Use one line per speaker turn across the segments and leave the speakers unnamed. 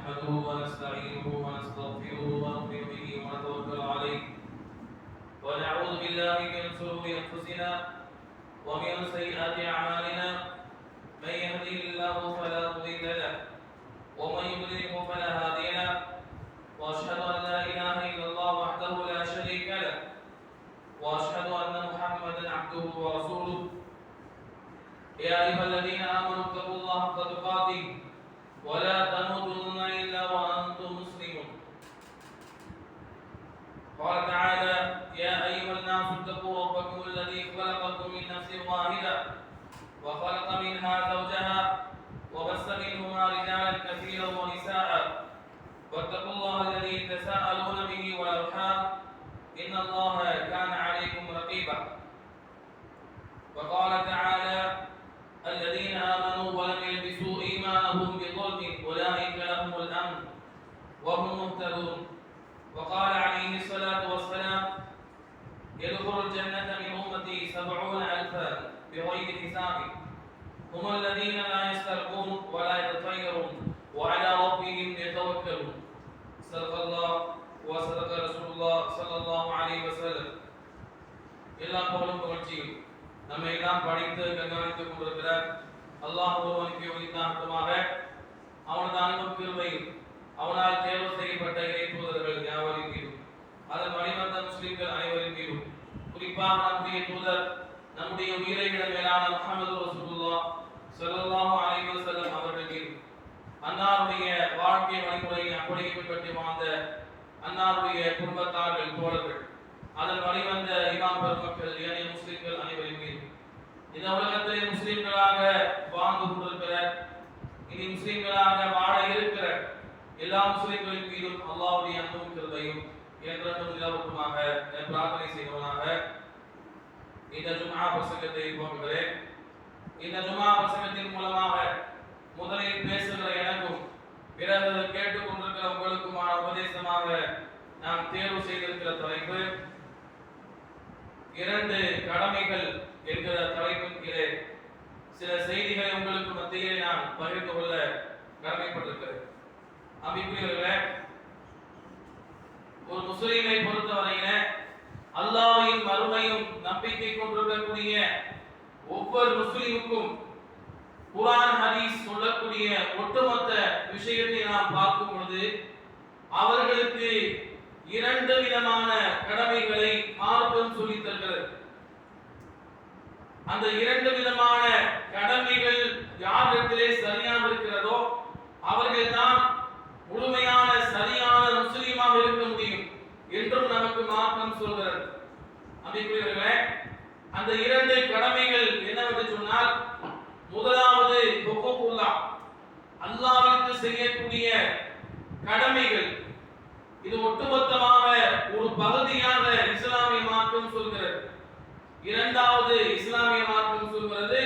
نحمده ونستعينه ونستغفره ونؤمن به ونتوكل عليه ونعوذ بالله من شرور انفسنا ومن سيئات اعمالنا من يهده الله فلا مضل له ومن يضلل فلا هادي له واشهد ان لا اله الا الله وحده لا شريك له واشهد ان محمدا عبده ورسوله يا ايها الذين امنوا اتقوا الله حق تقاته ولا تموتن الا وانتم مسلمون. قال تعالى: يا ايها الناس اتقوا ربكم الذي خلقكم من نفس واحده وخلق منها زوجها وبث منهما رجالا كثيرا ونساء واتقوا الله الذي تساءلون به والارحام ان الله كان عليكم رقيبا. وقال تعالى: الذين آمنوا ولم يلبسوا إيمانهم بظلم أولئك لهم الأمن وهم مهتدون. وقال عليه الصلاة والسلام: يدخل الجنة من أمتي 70,000 بغير حساب هم الذين لا يسترقون ولا يتطيرون وعلى ربهم يتوكلون. صدق الله وصدق رسول الله صلى الله عليه وسلم. எல்லா புகழும் புகழ்ச்சியும் நம்மை எல்லாம் படித்து கண்காணித்துக் கொண்டிருக்கிற அல்லாஹ் ஒருவனுக்கு உரித்தாகட்டுமாக. அவனது அன்பும் கிருபையும் அவனால் தேர்வு செய்யப்பட்ட இறை தூதர்கள் யாவரின் மீதும் அதன் வழிவந்த முஸ்லிம்கள் அனைவரின் மீதும் குறிப்பாக நம்முடைய தூதர் நம்முடைய உயிரை விட மேலான முஹம்மது ரசூலுல்லாஹ் ஸல்லல்லாஹு அலைஹி வஸல்லம் அவர்கள் மீதும் அன்னாருடைய வாழ்க்கை வழிமுறையை அப்படியே பின்பற்றி வாழ்ந்த அன்னாருடைய குடும்பத்தார்கள் தோழர்கள் அதன் வழிவந்த இமாம் பெருமக்கள் ஏனைய முஸ்லிம்கள் அனைவரின் மீது இந்த உலகத்திலே முஸ்லிம்களாக வாழ்ந்து கொண்டிருக்கிற இனி முஸ்லிம்களாக வாழ இருக்கிற எல்லா முஸ்லிம்களின் மீதும் அல்லாஹ்வுடைய அன்பும் கிருபையும் என்றென்றும் நிலவட்டுமாக பிரார்த்தனை செய்தவனாக இந்த ஜும்ஆ பிரசங்கத்தை துவங்குகிறேன். இந்த ஜும்ஆ பிரசங்கத்தின் மூலமாக முதலில் பேசுகிற எனக்கும் பிறகு கேட்டுக்கொண்டிருக்கிற உங்களுக்குமான உபதேசமாக நாம் தேர்வு செய்திருக்கிற தலைப்பு இரண்டு கடமைகள் என்கிற தலைப்பின் கீழே சில செய்திகளை உங்களுக்கு மத்தியிலே நான் பகிர்ந்து கொள்ள கடமைப்பட்டிருக்கிறேன். அன்பிற்குரியவர்களே, ஒரு முஸ்லிமை பொறுத்தவரையில அல்லாஹ்வின் மறுமையும் நம்பிக்கை கொண்டிருக்கக்கூடிய ஒவ்வொரு முஸ்லிமுக்கும் குர்ஆன் ஹதீஸ் சொல்லக்கூடிய ஒட்டுமொத்த விஷயத்தை நாம் பார்க்கும் பொழுது அவர்களுக்கு இரண்டு விதமான கடமைகளை மார்க்கம் சொல்லித் தருகிறது. அந்த இரண்டு விதமான கடமைகள் யாரிடத்திலே சரியாக இருக்கிறதோ அவர்கள் தான் முழுமையான சரியான முஸ்லிமாக இருக்க முடியும் என்றும் நமக்கு மார்க்கம் சொல்கிறது. அன்பிற்குரியவர்களே, அந்த இரண்டு கடமைகள் என்னவென்று சொன்னால், முதலாவது ஹுக்கூக்குல்லாஹ், அல்லாஹ்வுக்கு செய்யக்கூடிய கடமைகள். இது ஒட்டுமொத்தமாக ஒரு பகுதியாக இஸ்லாமிய மார்க்கம் சொல்கிறது. இரண்டாவது இஸ்லாமிய மார்க்கம் சொல்கிறது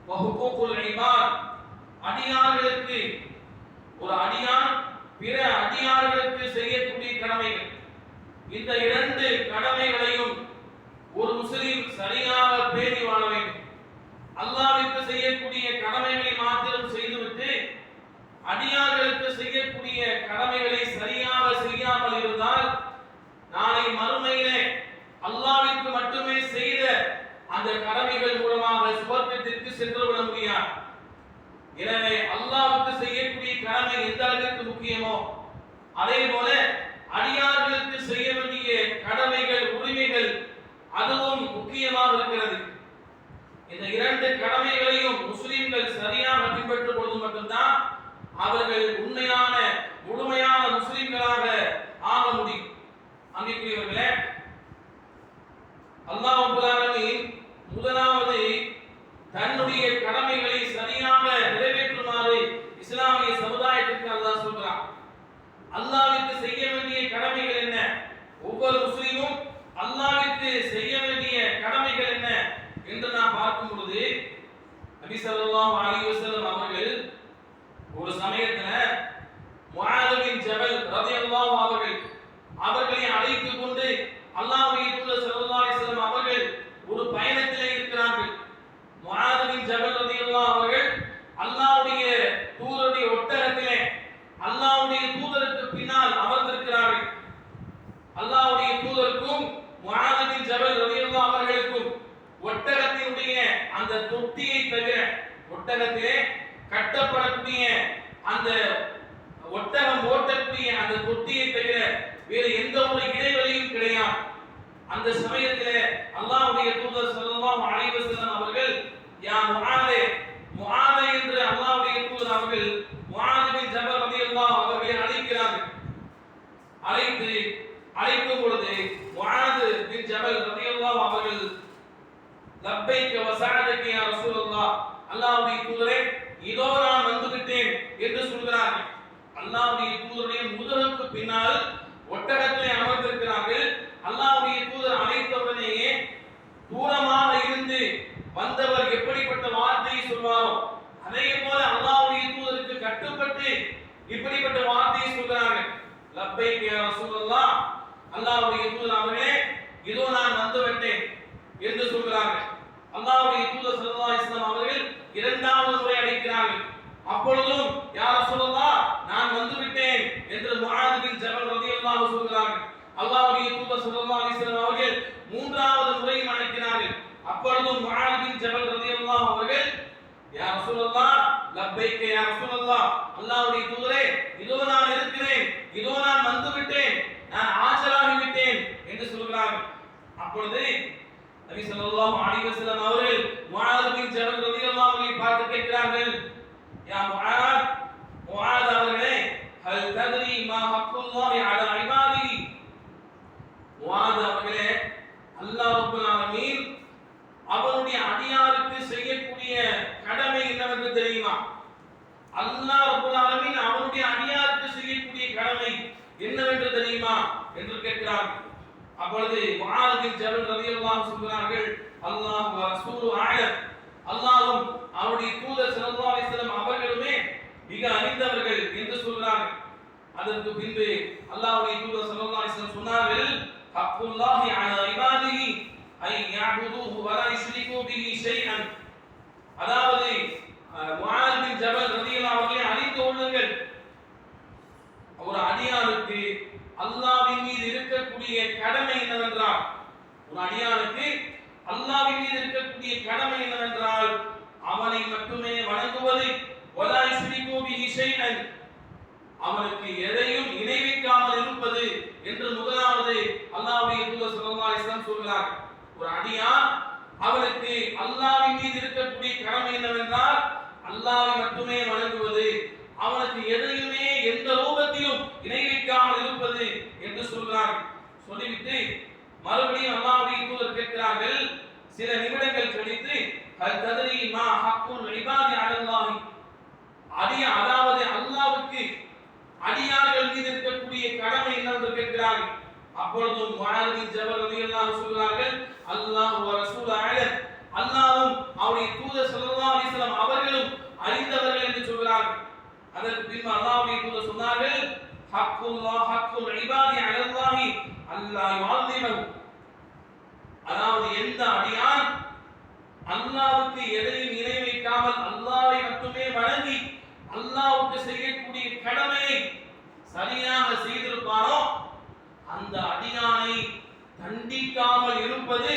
வஹுக்கூக்குல் இபாத், அடியார்களுக்கு ஒரு அடியான் பிற அடியார்களுக்கு செய்யக்கூடிய கடமைகள். இந்த இரண்டு கடமைகளையும் ஒரு முஸ்லிம் சரியாக பேணி வாழ வேண்டும். அல்லாஹ்வுக்கு செய்யக்கூடிய கடமைகளை மாத்திரம் செய்துவிட்டு அடியார்களுக்கு செய்யக்கூடிய கடமைகளை சரியாக செய்யாமல் இருந்தால் நாளை மறுமையிலே அல்லாஹ்வுக்கு மட்டுமே செய்த அந்த கடமைகள் மூலமாக சுவர்க்கத்திற்கு சென்று விட முடியாது. எனவே அல்லாஹ்வுக்கு செய்யக்கூடிய கடமை எந்த அளவிற்கு முக்கியமோ அதே போல அடியார்களுக்கு செய்ய வேண்டிய கடமைகள் உரிமைகள் அதுவும் முக்கியமாக இருக்கிறது. இந்த இரண்டு கடமைகளையும் முஸ்லிம்கள் சரியாக பின்பற்றும் பொழுது மட்டும்தான் அவர்கள் உண்மையான முழுமையான முஸ்லிம்களாக ஆக முடியும். அன்பிற்குரியவர்களே, அல்லாஹ் ரப்பல் ஆலமீன் முதலாவது தன்னுடைய கடமைகளை சரியாக நிறைவேற்றுமாறு இஸ்லாமிய சமுதாயத்திற்கு அல்லாஹ் சொல்கிறான். அல்லாஹ்வுக்கு செய்ய வேண்டிய கடமைகள் என்ன? ஒவ்வொரு முஸ்லிமும் அல்லாஹ்வுக்கு செய்ய வேண்டிய கடமைகள் என்ன என்று நாம் பார்க்கும் பொழுது நபி ஸல்லல்லாஹு அலைஹி வஸல்லம் அவர்கள் ஒரு சமயத்துல முஆத் பின் ஜபல் ரலியல்லாஹு அவர்களை அழைத்துக் கொண்டு அல்லாஹ்வுடைய தூதர் ஸல்லல்லாஹு அலைஹி வஸல்லம் அவர்கள் ஒரு பயணத்திலே இருக்கிறார்கள். முஆத் பின் ஜபல் ரலியல்லாஹு அவர்கள் அல்லாஹ்வுடைய தூதருடைய ஒட்டகத்திலே அல்லாஹ்வுடைய தொட்டியை தவிர, ஒட்டகத்திலே கட்டப்படக்கூடிய அந்த ஒட்டகம் ஓட்டக்கூடிய அந்த தொட்டியை தவிர வேறு எந்த ஒரு இடைவெளியும் கிடையாது. அந்த சமயத்திலே அல்லாஹ்வுடைய தூதர் ஸல்லல்லாஹு அலைஹி வஸல்லம் அவர்கள் யா முஆதே, முஆதே என்று அல்லாஹ்வுடைய தூதர் அவர்கள் முஆத் பின் ஜபல் ரலியல்லாஹு அவர்களை அழைக்கிறார்கள். அழைக்கும் பொழுது முஆத் பின் ஜபல் ரலியல்லாஹு அவர்கள் லப்பைக வ சஅதக யா ரசூலல்லாஹ், அல்லாஹ்வுடைய தூதரே இதோ நான் வந்துவிட்டேன் என்று சொல்கிறார்கள். அல்லாஹ்வுடைய தூதருடைய முதுகுக்கு பின்னால் ஒட்டகத்திலே அமர்ந்திருக்கிறார்கள். அல்லாஹ்வுடைய தூதர் அழைத்தவுடனேயே தூரமாக இருந்து வந்தவர் எப்படிப்பட்ட வார்த்தையை சொல்வாரோ அதே போல அல்லாஹ்வுடைய தூதருக்கு கட்டுப்பட்டு இப்படிப்பட்ட வார்த்தையை சொல்கிறார்கள். லப்பைக யா ரசூலல்லாஹ், அல்லாஹ்வுடைய தூதர் அவர்களே இதோ நான் வந்துவிட்டேன் என்று சொல்கிறார்கள். அல்லாஹ்வுடைய தூதர் ஸல்லல்லாஹு அலைஹி வஸல்லம் அவர்கள் இரண்டாவது முறை அழைக்கிறார்கள். அப்பொழுதும் யா ரசூலல்லாஹ் நான் வந்துவிட்டேன் என்று முஆத் பின் ஜபல் ரலியல்லாஹு சொல்கிறார்கள். அல்லாஹ்வுடைய தூதர் ஸல்லல்லாஹு அலைஹி வஸல்லம் அவர்கள் மூன்றாவது முறையும் அழைக்கிறார்கள். அப்பொழுதும் முஆத் பின் ஜபல் ரலியல்லாஹு அவர்கள் யா ரசூலல்லாஹ் லப்பைக யா ரசூலல்லாஹ், அல்லாஹ்வுடைய தூதரே இதோ நான் இருக்கிறேன், இதோ நான் வந்துவிட்டேன், நான் ஆஜராகி விட்டேன் என்று சொல்கிறார்கள். அப்பொழுது நபி ஸல்லல்லாஹு அலைஹி வஸல்லம் அவர்கள் முஆத் பின் ஜபல் ரலியல்லாஹு அன்ஹு பார்த்து கேட்கிறார்கள், யா முஆத், முஆத் அவர்களே ஹல் தத்ரி மா ஹக்குல்லாஹி அலா இபாதிஹி, முஆத் அவர்களே அல்லாஹ் ரப்பல் ஆலமீன் அவனுடைய அடியாருக்கு செய்யக்கூடிய கடமை என்னவென்று தெரியுமா? அல்லாஹ் ரப்பல் ஆலமீன் அவனுடைய அடியாருக்கு செய்யக்கூடிய கடமை என்னவென்று தெரியுமா என்று கேட்கிறார்கள். அப்பொழுது முஆத் பின் ஜபல் ரலியல்லாஹு சொல்கிறார்கள், அல்லாஹ் வ ரசூலு அஅலம், அல்லாஹ்வும் அவருடைய தூதர் ஸல்லல்லாஹு அலைஹி வஸல்லம் அவர்களுமே மிக அறிந்தவர்கள் என்று சொல்கிறார்கள். அதற்கு பின்பு அல்லாஹ்வுடைய தூதர் ஸல்லல்லாஹு அலைஹி வஸல்லம் சொன்னார்கள், ஹக்குல்லாஹி அலா இபாதிஹி ஐ யஅபுதுஹு வ லா யுஷ்ரிகு பிஹி ஷைஅன். அதாவது முஆத் பின் ஜபல் ரலியல்லாஹு அவர்களை அறிந்து கொள்ளுங்கள், ஒரு அடியானுக்கு அல்லாஹ்வின் மீது இருக்கக்கூடிய கடமை என்னவென்றால், ஒரு அடியானுக்கு அல்லாஹ்வின் மீது இருக்கக்கூடிய கடமை என்னவென்றால் அவனை மட்டுமே வணங்குவது, வலா யுஷ்ரிகு பிஹி ஷைஅன், அவனுக்கு எதையும் இணை வைக்காமல் இருப்பது என்று முதலாவது அல்லாஹ்வுடைய தூதர் ஸல்லல்லாஹு அலைஹி வஸல்லம் சொல்கிறார். ஒரு அடியான் அவனுக்கு அல்லாஹ்வின் மீது இருக்கக்கூடிய கடமை என்னவென்றால் அல்லாஹ்வை மட்டுமே வணங்குவது, அவனுக்கு எதையுமே எந்த ரூபத்திலும் இணை வைக்காமல் இருப்பது என்று சொல்கிறார். சொல்லிவிட்டு மறுபடியும் அல்லாஹ்வுடைய தூதர் கேட்கிறார்கள், சில நிமிடங்கள் கழித்து ஹல் தத்ரி மா ஹக்குல் இபாதி அலல்லாஹி, அதாவது அல்லாஹ்வுக்கு அடியார்கள் மீது இருக்கக்கூடிய கடமை என்னவென்று கேட்கிறார்கள். அப்பொழுதும் முஆத் பின் ஜபல் ரலியல்லாஹு சொல்கிறார்கள், அல்லாஹ் வ ரசூலு அஅலம், அல்லாஹ்வும் அவருடைய தூதர் ஸல்லல்லாஹு அலைஹி வஸல்லம் அவர்களும் அறிந்தவர்கள் என்று சொல்கிறார்கள். அதற்கு பின்பு அல்லாஹ்வுடைய தூதர் சொன்னார்கள், ஹக்குல்லாஹ் ஹக்குல் இபாதி அலல்லாஹி அல்லாஹ் யுஅல்லிமஹு, அதாவது எந்த அடியான் அல்லாஹ்வுக்கு எதையும் இணை வைக்காமல் அல்லாஹ்வை மட்டுமே வணங்கி அல்லாஹ்வுக்கு செய்யக்கூடிய கடமையை சரியாக செய்திருப்பானோ அந்த அடியானை தண்டிக்காமல் இருப்பது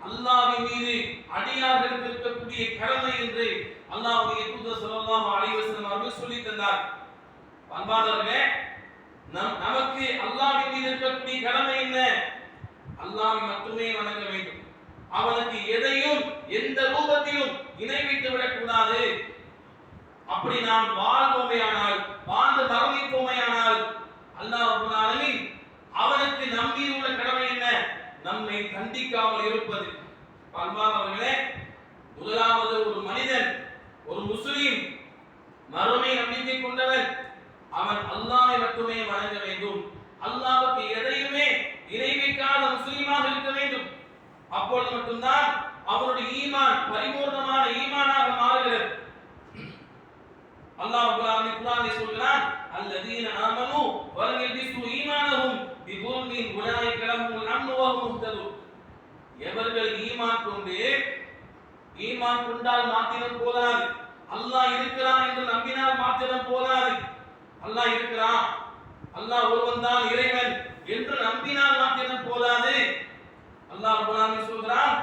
அல்லாஹ்வின் மீது அடியார்களுக்கு இருக்கக்கூடிய கடமை என்று அல்லாஹ்வுடைய தூதர் ஸல்லல்லாஹு அலைஹி வஸல்லம் அவர்கள் சொல்லி தந்தார். அன்பானவர்களே, நமக்கு அல்லாஹ்வின் மீது இருக்கக்கூடிய கடமை என்ன? அல்லாஹ்வை மட்டுமே வணங்க வேண்டும், அவனுக்கு எதையும் எந்த ரூபத்திலும் இணை வைத்து விடக்கூடாது. அப்படி நாம் வாழ்வோமையானால், வாழ்ந்து மரணிப்போமையானால் அல்லாஹ் ரப்பல் ஆலமீன் அவனுக்கு நம் மீது உள்ள கடமை என்ன? நம்மை தண்டிக்காமல் இருப்பது. அன்பானவர்களே, முதலாவது ஒரு மனிதன், ஒரு முஸ்லிம், மறுமை நம்பிக்கை கொண்டவன், அவன் அல்லாஹ்வை மட்டுமே வணங்க வேண்டும், அல்லாஹ்வுக்கு எதையுமே இணை வைக்காத முஸ்லிமாக இருக்க வேண்டும். அப்பொழுது மட்டும்தான் அவனுடைய ஈமான் பரிபூர்ணமான ஈமானாக மாறுகிறது. அல்லாஹ் ரப்பல் ஆலமீன் குர்ஆனில் சொல்கிறான், அல்லதீன ஆமனூ வ லம் யல்பிஸூ ஈமானஹும் பிதுல்மின் உலாயிக லஹுமுல் அம்னு வ ஹும் முஹ்ததூன். எவர்கள் ஈமான் கொண்டால் மாத்திரம் போதாது, அல்லாஹ் இருக்கிறான் என்று நம்பினால் மாத்திரம் போதாது. அல்லாஹ் இருக்கிறான், அல்லாஹ் ஒருவன் தான் இறைவன் என்று நம்பினால் மாத்திரம் போதாது. அல்லாஹ் ரப்பல் ஆலமீன் சொல்கிறான்,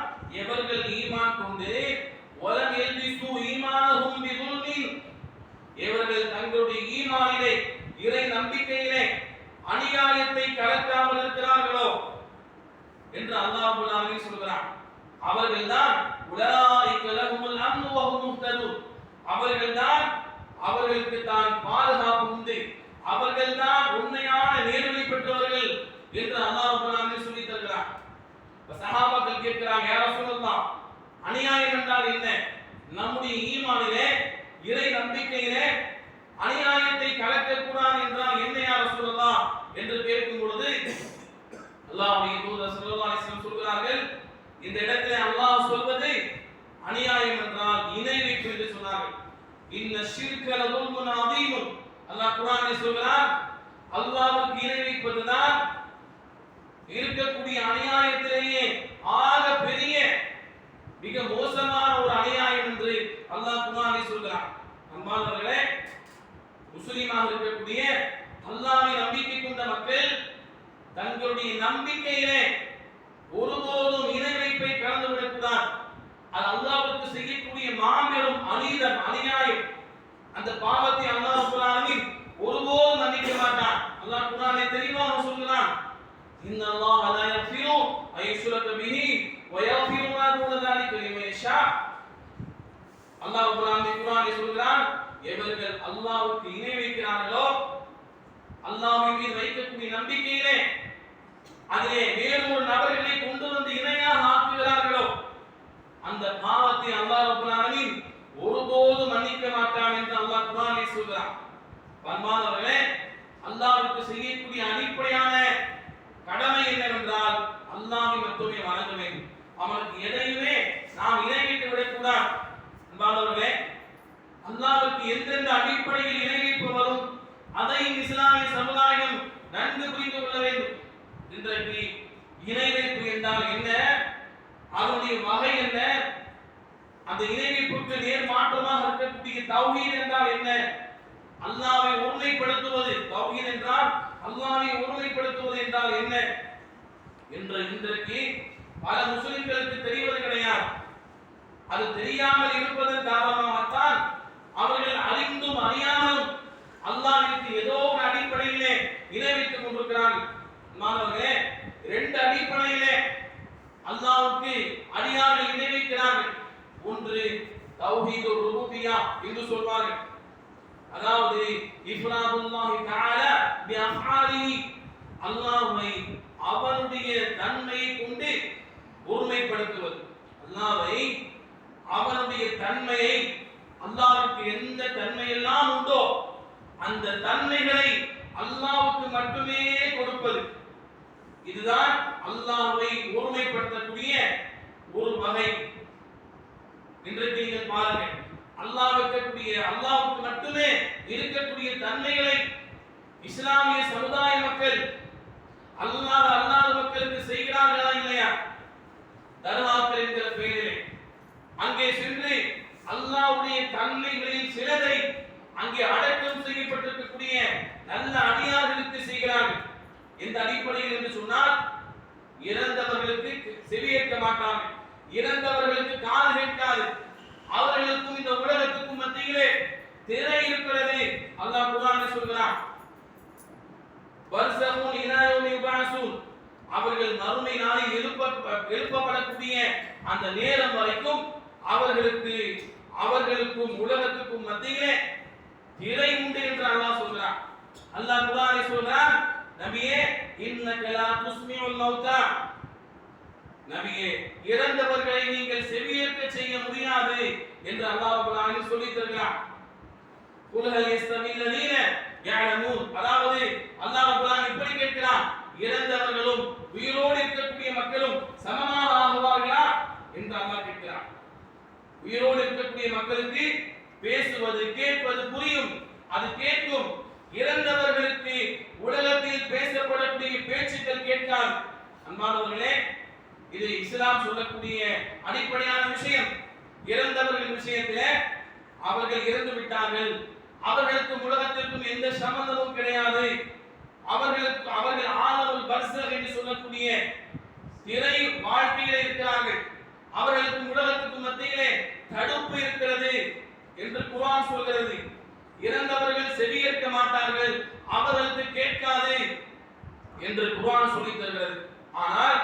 எவர்கள் ஈமான் கொண்டு வலம் யல்பிசு ஈமானஹும் பிதுல்மின், இவர்கள் தங்களுடைய ஈமானிலே இறை நம்பிக்கையிலே அநியாயத்தை கலக்காமல் இருக்கிறார்களோ என்று அல்லாஹ் ரப்பல் ஆலமீன் சொல்கிறார். அவர்கள்தான் உலாயிக லஹுமுல் அம்னு வ ஹும் முஹ்ததூன், அவர்கள்தான் அவர்களுக்கு தான் பாதுகாப்பு உண்டு, அவர்கள்தான் உண்மையான நேர்வழி பெற்றவர்கள் என்று அல்லாஹ் ரப்பல் ஆலமீன் சொல்லி தருகிறார். சஹாபாக்கள் கேட்கிறாங்க, யா ரசூலல்லாஹ், அநியாயம் என்றால் என்ன? நம்முடைய ஈமானிலே இறை நம்பிக்கையிலே அநியாயத்தை கலக்க கூடாது என்றால் என்ன யா ரசூலல்லாஹ் என்று கேட்கும் பொழுது அல்லாஹ்வுடைய தூதர் ஸல்லல்லாஹு அலைஹி வஸல்லம் சொல்கிறார்கள், இந்த இடத்திலே அல்லாஹ் சொல்வது அநியாயம் என்றால் இணை வைப்பு என்று சொன்னார்கள். இன்ன ஷிர்க லதுல்முன் அதீம், அல்லாஹ் குர்ஆனில் சொல்கிறார், அல்லாஹ்வுக்கு இணை வைப்பதுதான் இருக்கக்கூடிய அநியாயத்திலேயே ஆக பெரிய மிக மோசமான ஒரு அநியாயம் என்று அல்லாஹ் குர்ஆனில் சொல்கிறார். அன்பானவர்களே, முஸ்லிமாக இருக்கக்கூடிய அல்லாஹ்வை நம்பிக்கை கொண்ட மக்கள் தங்களுடைய நம்பிக்கையிலே ஒருபோதும் இணை வைப்பை கலந்து விடக்கூடாது. அது அல்லாஹ்வுக்கு செய்யக்கூடிய மாபெரும் அநீதம், அநியாயம். அந்த பாவத்தை அல்லாஹ் ரப்பல் ஆலமீன் ஒருபோதும் மன்னிக்க மாட்டான். அல்லாஹ் குர்ஆனிலே தெளிவாக சொல்கிறான், இன்னல்லாஹ லா யக்ஃபிரு அய்யுஷ்ரக பிஹி வ யக்ஃபிரு மா தூன ذلك லிமன் யஷா. அல்லாஹ் ரப்பல் ஆலமீன் குர்ஆனில் சொல்கிறான், எவர்கள் அல்லாஹ்வுக்கு இணை வைக்கிறார்களோ, அல்லாஹ்வின் மீது வைக்கக்கூடிய நம்பிக்கையிலே அதிலே வேறொரு நபர்களை கொண்டு வந்து இணையாக ஆக்குகிறார்களோ, அந்த பாவத்தை அல்லாஹ் ரப்பல் ஆலமீன் ஒருபோதும் மன்னிக்க மாட்டான் என்று அல்லாஹ் குர்ஆனில் சொல்கிறான். அன்பானவர்களே, அல்லாஹ்வுக்கு செய்யக்கூடிய அடிப்படையான கடமை என்னவென்றால் அல்லாஹ்வை மட்டுமே வணங்க வேண்டும். அவனுக்கு எதையுமே நாம் இணை வைத்து விடக்கூடாது. அன்பானவர்களே, அல்லாஹ்வுக்கு எந்தெந்த அடிப்படையில் இணை வைப்பு வரும் அதை இஸ்லாமிய சமுதாயம் நன்கு புரிந்து கொள்ள வேண்டும். இன்றைக்கு இணை வைப்பு என்றால் என்ன, அதனுடைய வகை என்ன, அந்த இணை வைப்புக்கு நேர் மாற்றமாக இருக்கக்கூடிய தௌஹீத் என்றால் என்ன, அல்லாஹ்வை ஒருமைப்படுத்துவது, தௌஹீத் என்றால் அல்லாஹ்வை ஒருமைப்படுத்துவது என்றால் என்ன என்ற இன்றைக்கு பல முஸ்லிம்களுக்கு தெரிவது கிடையாது. அது தெரியாமல் இருப்பதன் காரணமாகத்தான் அவர்கள் அறிந்தும் அறியாமலும் அல்லாஹ்விற்கு ஏதோ ஒரு அடிப்படையிலே இணை வைத்துக் கொண்டிருக்கிறார்கள். மாணவர்களே, இரண்டு அடிப்படையிலே அல்லாஹ்வுக்கு அடியார்கள் இணை வைக்கிறார்கள். ஒன்று தௌஹீதுர் ருபூபிய்யா என்று சொல்வார்கள், அதாவது இஃப்ராதுல்லாஹி தஆலா பி அஃஆலிஹி, அல்லாஹ்வை அவனுடைய தன்மையை கொண்டு ஒருமைப்படுத்துவது. அல்லாஹ்வை அவனுடைய தன்மையை, அல்லாஹ்வுக்கு எந்த தன்மையெல்லாம் உண்டோ அந்த தன்மைகளை அல்லாஹ்வுக்கு மட்டுமே கொடுப்பது. இதுதான் அல்லாஹ்வை ஒருமைப்படுத்தக்கூடிய ஒரு வகை. இன்றைக்கு நீங்கள் பாருங்கள், அல்லாஹ்வுக்கு மட்டுமே இருக்கக்கூடிய தன்மைகளை இஸ்லாமிய சமுதாய மக்கள் அல்லாஹ் அல்லாத மக்களுக்கு செய்கிறார்களா இல்லையா? தர்காக்கள் என்கிற பெயரிலே அங்கே சென்று அல்லாஹ்வுடைய தன்மைகளில் சிலதை அங்கே அடக்கம் செய்யப்பட்டிருக்கக்கூடிய நல்ல அடியார்களுக்கு செய்கிறார்கள். இந்த அடிப்படையில் என்று சொன்னால், இறந்தவர்களுக்கு செவியேற்க மாட்டார்கள், இறந்தவர்களுக்கு காது கேட்காது, அவர்களுக்கும் இந்த உலகத்துக்கும் மத்தியிலே திரை இருக்கிறது. அல்லாஹ் குர்ஆனில் சொல்கிறான், வர்ஸஹுன் இலா யௌமி யுபஅஸூன், அவர்கள் மறுமை நாளில் எழுப்பப்படக்கூடிய அந்த நேரம் வரைக்கும் அவர்களுக்கும் உலகத்துக்கும் மத்தியிலே திரை உண்டு என்று அல்லாஹ் சொல்றான். அல்லாஹ் குர்ஆனில் சொல்றான், நபியே இன்னக லா துஸ்மிஉல் மௌதா, நபியே இறந்தவர்களை நீங்கள் செவியேற்க செய்ய முடியாது என்று அல்லாஹ் குர்ஆனில் சொல்லி தருகிறான். குல் ஹல் யஸ்தவில் லதீன யஅலமூன், அதாவது அல்லாஹ் குர்ஆன் இப்படி கேட்கிறான், இறந்தவர்களும் உயிரோடு இருக்கக்கூடிய மக்களும் சமமாக ஆகுவார்களா என்று அல்லாஹ் கேட்கிறான். உயிரோடு இருக்கக்கூடிய மக்களுக்கு பேசுவது கேட்பது புரியும், அது கேட்கும். இறந்தவர்களுக்கு உலகத்தில் பேசப்படக்கூடிய பேச்சுக்கள் கேட்காது. அன்பானவர்களே, இது இஸ்லாம் சொல்லக்கூடிய அடிப்படையான விஷயம். இறந்தவர்கள் விஷயத்திலே அவர்கள் இறந்து விட்டார்கள், அவர்களுக்கும் உலகத்திற்கும் எந்த சம்பந்தமும் கிடையாது, அவர்கள் ஆலமுல் பர்ஸஹ் என்று சொல்லக்கூடிய திரை வாழ்க்கையிலே இருக்கிறார்கள், அவர்களுக்கும் உலகத்துக்கும் மத்தியிலே தடுப்பு இருக்கிறது என்று குர்ஆன் சொல்கிறது. இறந்தவர்கள் செவியேற்க மாட்டார்கள், அவர்களுக்கு கேட்காது என்று குர்ஆன் சொல்லி தருகிறது. ஆனால்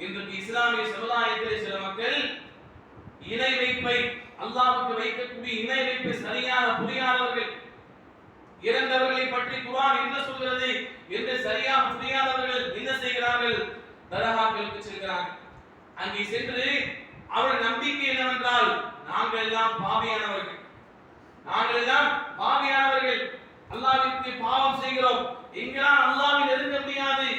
இன்றைக்கு இஸ்லாமிய சமுதாயத்தில் சில மக்கள் இணை வைப்பை, அல்லாஹ்வுக்கு வைக்கக்கூடிய இணை வைப்பை சரியாக புரியாதவர்கள், இறந்தவர்களை பற்றி குர்ஆன் என்ன சொல்கிறது என்று சரியாக புரியாதவர்கள் என்ன செய்கிறார்கள்? தர்காக்களுக்கு செல்கிறார்கள். அங்கே சென்று அவர் நம்பிக்கை என்னவென்றால், நாங்கள் எல்லாம் பாவியானவர்கள், நாங்கள் எல்லாம் பாவியானவர்கள், அல்லாஹ்விற்கு பாவம் செய்கிறோம், எங்களால் அல்லாஹ்வை நெருங்க முடியாது.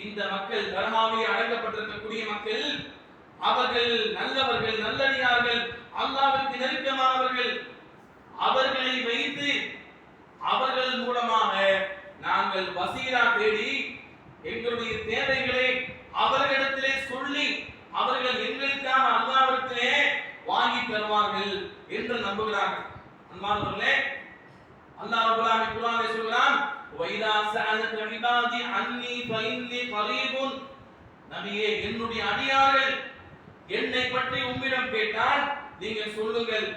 இந்த மக்கள், தர்காவில் அடங்கப்பட்டிருக்கக்கூடிய மக்கள், அவர்கள் நல்லவர்கள், நல்லடியார்கள், அல்லாஹ்விற்கு நெருக்கமானவர்கள். அவர்களை வைத்து அவர்கள் மூலமாக நாங்கள் வசீலா தேடி எங்களுடைய தேவைகளை அவர்களிடத்திலே சொல்லி அவர்கள் எங்களுக்காக அல்லாஹ்விடத்திலே வாங்கி தருவார்கள் என்று நம்புகிறார்கள். அன்பானவர்களே, அல்லாஹ் ரப்பல் ஆலமீன் குர்ஆனில் சொல்கிறான், வைதா சஅலக இபாதி அன்னி ஃபஇன்னி கரீபுன். நபியே, என்னுடைய அடியார்கள் என்னை பற்றி உம்மிடம் கேட்டால் நீங்கள் சொல்லுங்கள்,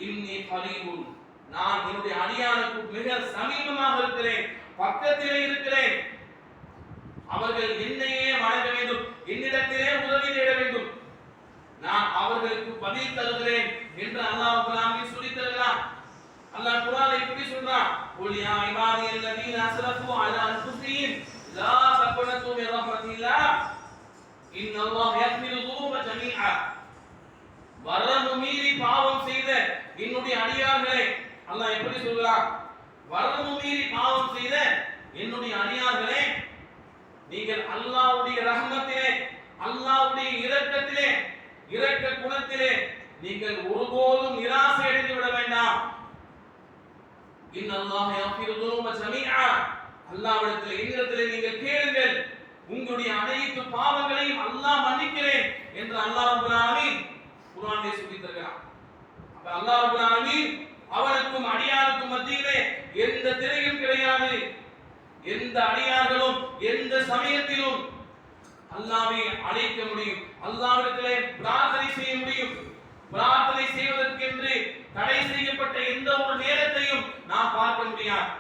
இன்னி கரீபுன், நான் என்னுடைய அடியானுக்கு மிக சமீபமாக இருக்கிறேன், பக்கத்திலே இருக்கிறேன். அவர்கள் என்னையே வணங்க வேண்டும், என்னிடத்திலே உதவி தேட வேண்டும், நான் அவர்களுக்கு பதில் தருகிறேன் என்று அல்லாஹ் ரப்பல் ஆலமீன் சொல்லி தருகிறான். அல்லாஹ் குர்ஆனில் இப்படி சொல்றான், குல் யா இபாதியல்லதீன அஸ்ரஃபு அலா அன்ஃபுஸிஹிம் லா தக்னது மின் ரஹ்மத்தில்லாஹ் இன்னல்லாஹ யக்ஃபிரு ذுனூப ஜமீஆ. வரம்பு மீறி பாவம் செய்த என்னுடைய அடியார்களே, அல்லாஹ் எப்படி சொல்றான்? வரம்பு மீறி பாவம் செய்த என்னுடைய அடியார்களே, நீங்கள் அல்லாஹ்வுடைய ரஹ்மத்திலே, அல்லாஹ்வுடைய இரக்கத்திலே, இரக்க குணத்திலே நீங்கள் ஒருபோதும் நிராசை அடைந்து விட வேண்டாம். இன்னல்லாஹ யக்ஃபிரு ذுனூப ஜமீஆ. அல்லாஹ்விடத்திலே, என்னிடத்திலே நீங்கள் கேளுங்கள், உங்களுடைய அனைத்து பாவங்களையும் அல்லாஹ் மன்னிக்கிறேன் என்று அல்லாஹ் ரப்பல் ஆலமீன் குர்ஆனிலே சொல்லி தருகிறான். அப்ப அல்லாஹ் ரப்பல் ஆலமீன் அவனுக்கும் அடியானுக்கும் மத்தியிலே எந்த திரையும் கிடையாது. எந்த அடியார்களும் எந்த சமயத்திலும் அல்லாஹ்வை அழைக்க முடியும், அல்லாஹ்விடத்திலே பிரார்த்தனை செய்ய முடியும். பிரார்த்தனை செய்வதற்கென்று தடை செய்யப்பட்ட எந்த ஒரு நேரத்தையும் நாம் பார்க்க முடியாது.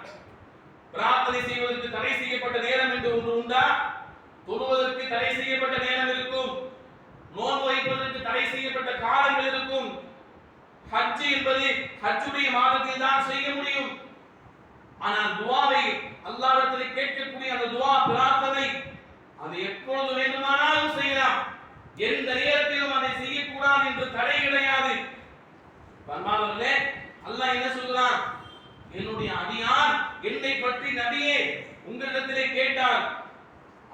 பிரார்த்தனை செய்வதற்கு தடை செய்யப்பட்ட நேரம் என்று ஒன்று உண்டா? தொழுவதற்கு தடை செய்யப்பட்ட நேரம் இருக்கும், நோன்பு வைப்பதற்கு தடை செய்யப்பட்ட காலங்கள் இருக்கும். ஹஜ் என்பது ஹஜ்ஜுடைய மாதத்தில் தான் செய்ய முடியும். ஆனால் துஆவை அல்லாஹ்விடத்தில் கேட்கக்கூடிய அந்த துஆ, பிரார்த்தனை, அது எப்பொழுது வேண்டுமானாலும் செய்யலாம், எந்த நேரத்திலும் அதை செய்யக்கூடாது என்று தடை கிடையாது. பரமானவர்களே, அல்லாஹ் என்ன சொல்றான்? என்னுடைய அடியான் என்னை பற்றி நபியே உங்களிடத்திலே கேட்டால்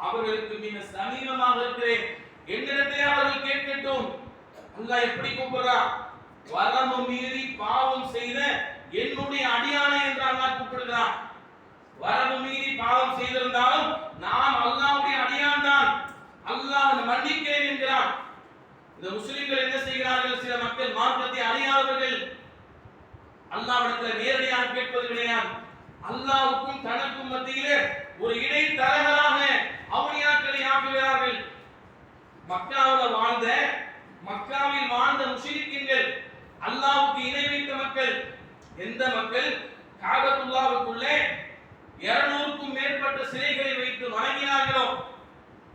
அவர்களுக்கு மிக சமீபமாக இருக்கிறேன், என்னிடத்திலே அவர்கள் கேட்கட்டும். அல்லாஹ் எப்படி கூப்பிடுறான்? வரம்பு மீறி பாவம் செய்த என்னுடைய அடியானை என்று அல்லாஹ் கூப்பிடுகிறான். வரம்பு மீறி பாவம் செய்திருந்தாலும் நாம் அல்லாஹ்வுடைய அடியான் தான், அல்லாஹ் மன்னிக்கிறேன் என்கிறான். இந்த முஸ்லிம்கள் என்ன செய்கிறார்கள்? சில மக்கள் மார்க்கத்தை அறியாதவர்கள், அல்லாஹ்விடத்தில் நேரடியாக கேட்பது கிடையாது. அல்லாஹ்வுக்கும் தனக்கும் மத்தியிலே ஒரு இடைத்தரகராக அவுலியாக்களை ஆக்குகிறார்கள். மக்காவில் வாழ்ந்த முஷ்ரிக்கீன்கள், அல்லாஹ்வுக்கு இணை வைத்த மக்கள், எந்த மக்கள் காபத்துல்லாஹ்வுக்குள்ளே 200க்கும் மேற்பட்ட சிலைகளை வைத்து வணங்கினார்களோ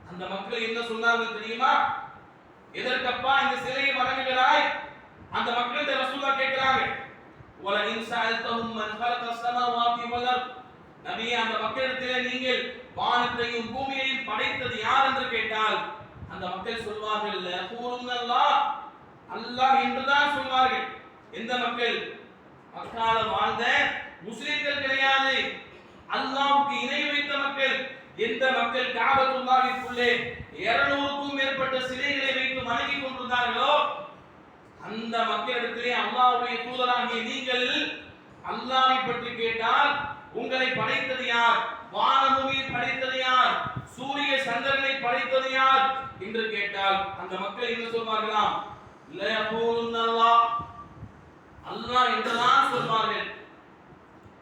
அந்த மக்கள் என்ன சொன்னார்கள் தெரியுமா? எதற்கப்பா இந்த சிலையை வணங்குகிறாய்? அந்த மக்கள் ரசூலுல்லாஹ் கேட்கிறாங்க, வல இன் சஅல்தஹும் மன் ஃபலகஸ் ஸமாவாதி வல் அர்த். நபியே, அந்த மக்களிடத்திலே நீங்கள் வானத்தையும் பூமியையும் படைத்தது யார் என்று கேட்டால் அந்த மக்கள் சொல்வார்கள், லயகூலுன்னல்லாஹ், அல்லாஹ் என்றுதான் சொல்வார்கள். எந்த மக்கள்? மக்கால வாழ்ந்த முஸ்லிம்கள் கிடையாது, அல்லாஹ்வுக்கு இணை வைத்த மக்கள். எந்த மக்கள் காபத்துல்லாஹ்விற்குள்ளே 200க்கும் மேற்பட்ட சிலைகளை வைத்து வணங்கிக் கொண்டிருந்தார்களோ அந்த மக்களிடத்திலே அல்லாஹ்வுடைய தூதராகிய நீங்கள் அல்லாஹ்வை பற்றி கேட்டால் உங்களை படைத்தது யார்? வானபூமியை படைத்தது யார்? சூரிய சந்திரனை படைத்தது யார் என்று கேட்டால் அந்த மக்கள் என்ன சொல்வார்களாம்? லயகூலுன்னல்லாஹ், அல்லாஹ் என்றுதான் சொல்வார்கள்.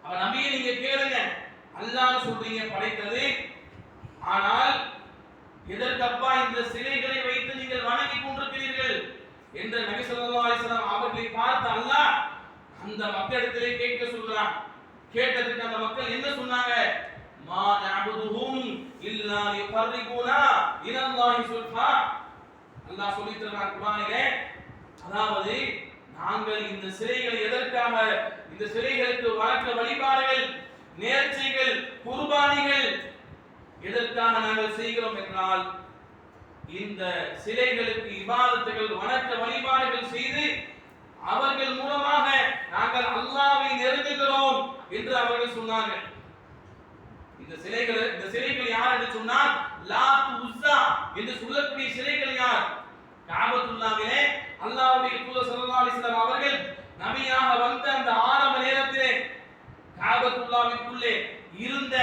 அப்ப நபியே, நீங்க கேளுங்க, அல்லாஹ் சொல்றீங்க படைத்தது, ஆனால் எதற்கப்பா இந்த சிலைகளை வைத்து நீங்கள் வணங்கிக் கொண்டிருக்கிறீர்கள் என்று நபி ஸல்லல்லாஹு அலைஹி வஸல்லம் அவர்களை பார்த்து அல்லாஹ் அந்த மக்களிடத்திலே கேட்க சொல்றான். கேட்டதுக்கு அந்த மக்கள் என்ன சொன்னாங்க? மா நஅபுதுஹும் இல்லா லியகர்ரிபுனா இலல்லாஹி சுல்ஃபா. அல்லாஹ் சொல்லி தருகிறான் குர்ஆனிலே, அதாவது நாங்கள் இந்த சிலைகளை எதற்காக, இந்த சிலைகளுக்கு வணக்க வழிபாடுகள், நேர்ச்சைகள், குர்பானிகள் எதற்காக நாங்கள் செய்கிறோம் என்றால், இந்த சிலைகளுக்கு இபாதத்துகள், வணக்க வழிபாடுகள் செய்து அவர்கள் மூலமாக நாங்கள் அல்லாஹ்வை நெருங்குகிறோம் என்று அவர்கள் சொன்னார்கள். இந்த சிலைகள் யார் என்று சொன்னால் லாத், உஸ்ஸா என்று சொல்லக்கூடிய சிலைகள் யார்? காபத்துல்லாவிலே அல்லாஹ்வுடைய தூதர் ஸல்லல்லாஹு அலைஹி வஸல்லம் அவர்கள் நபியாக வந்த அந்த ஆரம்ப நேரத்திலே காபத்துல்லாவிற்குள்ளே இருந்த